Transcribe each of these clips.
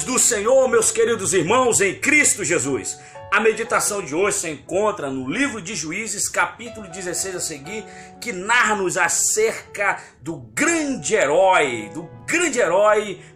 Do Senhor, meus queridos irmãos em Cristo Jesus. A meditação de hoje se encontra no livro de Juízes, capítulo 16 a seguir, que narra-nos acerca do grande herói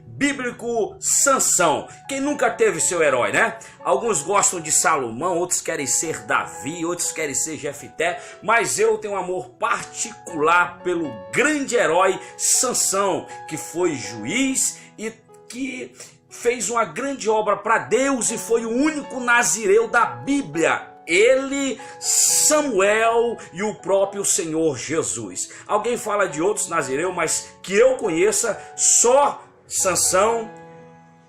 bíblico Sansão. Quem nunca teve seu herói, né? Alguns gostam de Salomão, outros querem ser Davi, outros querem ser Jefité, mas eu tenho um amor particular pelo grande herói Sansão, que foi juiz e que fez uma grande obra para Deus e foi o único nazireu da Bíblia. Ele, Samuel e o próprio Senhor Jesus. Alguém fala de outros nazireus, mas que eu conheça só Sansão,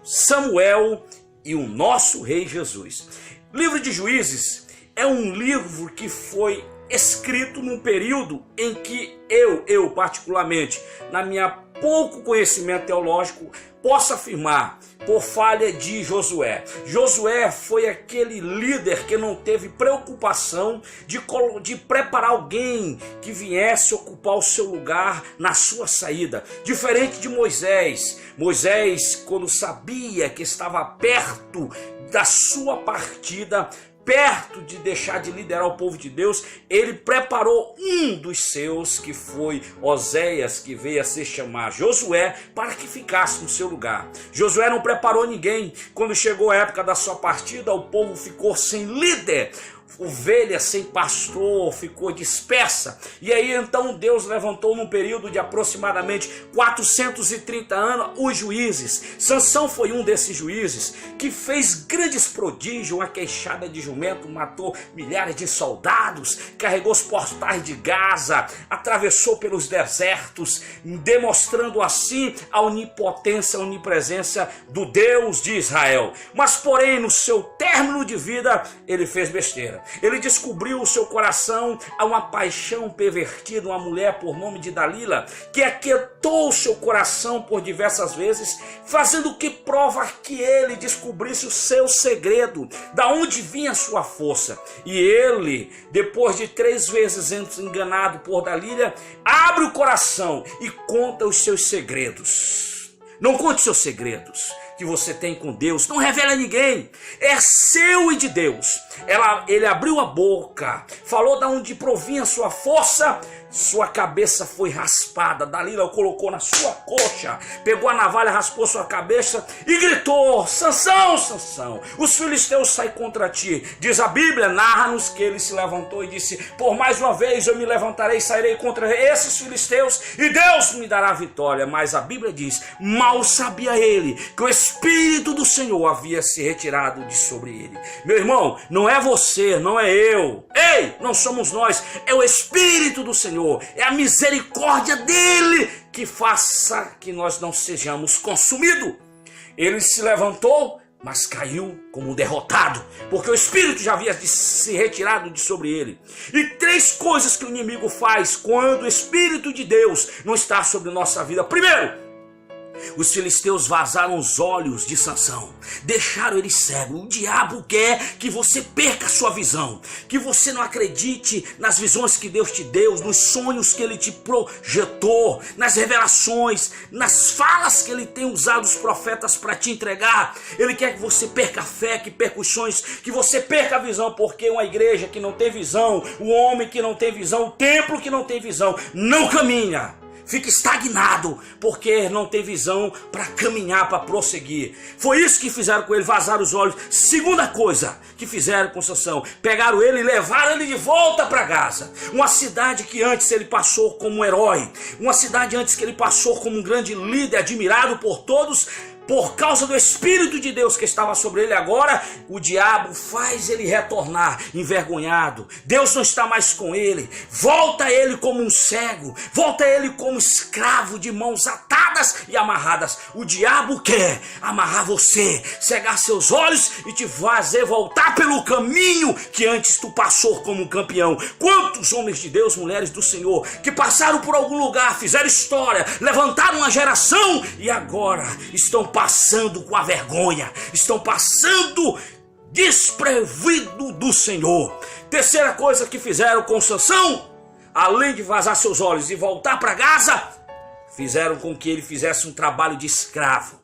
Samuel e o nosso Rei Jesus. Livro de Juízes é um livro que foi escrito num período em que eu particularmente, na minha pouco conhecimento teológico, posso afirmar, por falha de Josué. Josué foi aquele líder que não teve preocupação de preparar alguém que viesse ocupar o seu lugar na sua saída. Diferente de Moisés. Moisés, quando sabia que estava perto da sua partida, perto de deixar de liderar o povo de Deus, ele preparou um dos seus, que foi Oséias, que veio a se chamar Josué, para que ficasse no seu lugar. Josué não preparou ninguém. Quando chegou a época da sua partida, o povo ficou sem líder. Ovelha sem pastor, ficou dispersa. E aí então Deus levantou num período de aproximadamente 430 anos os juízes. Sansão foi um desses juízes que fez grandes prodígios, uma queixada de jumento, matou milhares de soldados, carregou os portais de Gaza, atravessou pelos desertos, demonstrando assim a onipotência, a onipresença do Deus de Israel. Mas porém no seu término de vida ele fez besteira. Ele descobriu o seu coração a uma paixão pervertida, uma mulher por nome de Dalila, que aquietou o seu coração por diversas vezes, fazendo que prova que ele descobrisse o seu segredo, da onde vinha a sua força. E ele, depois de 3 vezes enganado por Dalila, abre o coração e conta os seus segredos. Não conte seus segredos que você tem com Deus, não revela a ninguém, é seu e de Deus. Ele abriu a boca, falou da onde provinha a sua força, sua cabeça foi raspada. Dalila o colocou na sua coxa, pegou a navalha, raspou sua cabeça e gritou: Sansão, Sansão, os filisteus saem contra ti. Diz a Bíblia, narra-nos que ele se levantou e disse: por mais uma vez eu me levantarei e sairei contra esses filisteus e Deus me dará vitória. Mas a Bíblia diz, mal sabia ele que o Espírito do Senhor havia se retirado de sobre ele. Meu irmão, não é você, não é eu. Ei, não somos nós, é o Espírito do Senhor. É a misericórdia dele que faça que nós não sejamos consumidos. Ele se levantou, mas caiu como um derrotado, porque o Espírito já havia se retirado de sobre ele. E 3 coisas que o inimigo faz quando o Espírito de Deus não está sobre nossa vida. Primeiro, os filisteus vazaram os olhos de Sansão, deixaram ele cego. O diabo quer que você perca a sua visão, que você não acredite nas visões que Deus te deu, nos sonhos que ele te projetou, nas revelações, nas falas que ele tem usado os profetas para te entregar. Ele quer que você perca a fé, que perca os sonhos, que você perca a visão, porque uma igreja que não tem visão, um homem que não tem visão, um templo que não tem visão, não caminha. Fica estagnado, porque não tem visão para caminhar, para prosseguir. Foi isso que fizeram com ele, vazaram os olhos. Segunda coisa que fizeram com Sansão, pegaram ele e levaram ele de volta para Gaza. Uma cidade que antes ele passou como um herói. Uma cidade antes que ele passou como um grande líder, admirado por todos. Por causa do Espírito de Deus que estava sobre ele agora, o diabo faz ele retornar envergonhado. Deus não está mais com ele. Volta ele como um cego. Volta ele como escravo de mãos atadas e amarradas. O diabo quer amarrar você, cegar seus olhos e te fazer voltar pelo caminho que antes tu passou como um campeão. Quantos homens de Deus, mulheres do Senhor, que passaram por algum lugar, fizeram história, levantaram uma geração e agora estão passando com a vergonha, estão passando desprevido do Senhor. Terceira coisa que fizeram com Sansão, além de vazar seus olhos e voltar para Gaza, fizeram com que ele fizesse um trabalho de escravo.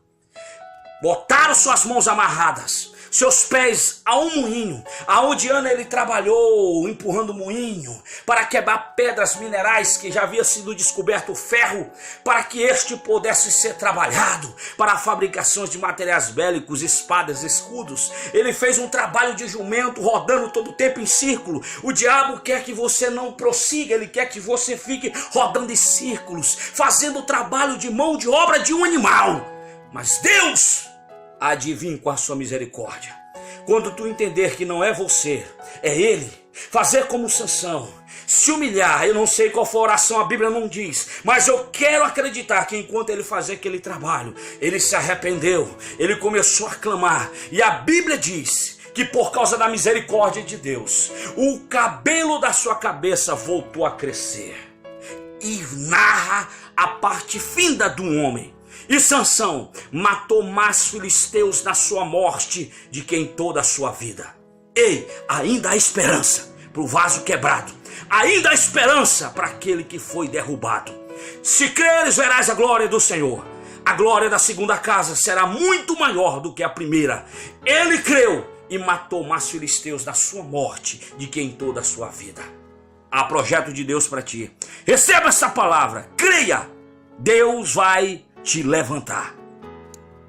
botaram suas mãos amarradas, seus pés a um moinho, aonde Ana ele trabalhou empurrando o moinho para quebrar pedras minerais que já havia sido descoberto o ferro, para que este pudesse ser trabalhado para fabricações de materiais bélicos, espadas, escudos. Ele fez um trabalho de jumento rodando todo o tempo em círculo. O diabo quer que você não prossiga, ele quer que você fique rodando em círculos, fazendo o trabalho de mão de obra de um animal. Mas Deus há de vir com a sua misericórdia. Quando tu entender que não é você, é Ele, fazer como Sansão, se humilhar. Eu não sei qual foi a oração, a Bíblia não diz, mas eu quero acreditar que enquanto ele fazia aquele trabalho, ele se arrependeu, ele começou a clamar, e a Bíblia diz que por causa da misericórdia de Deus, o cabelo da sua cabeça voltou a crescer, e narra a parte finda do homem. E Sansão matou mais filisteus na sua morte do que em toda a sua vida. Ei, ainda há esperança para o vaso quebrado. Ainda há esperança para aquele que foi derrubado. Se creres, verás a glória do Senhor. A glória da segunda casa será muito maior do que a primeira. Ele creu e matou mais filisteus na sua morte do que em toda a sua vida. Há projeto de Deus para ti. Receba essa palavra, creia. Deus vai te levantar.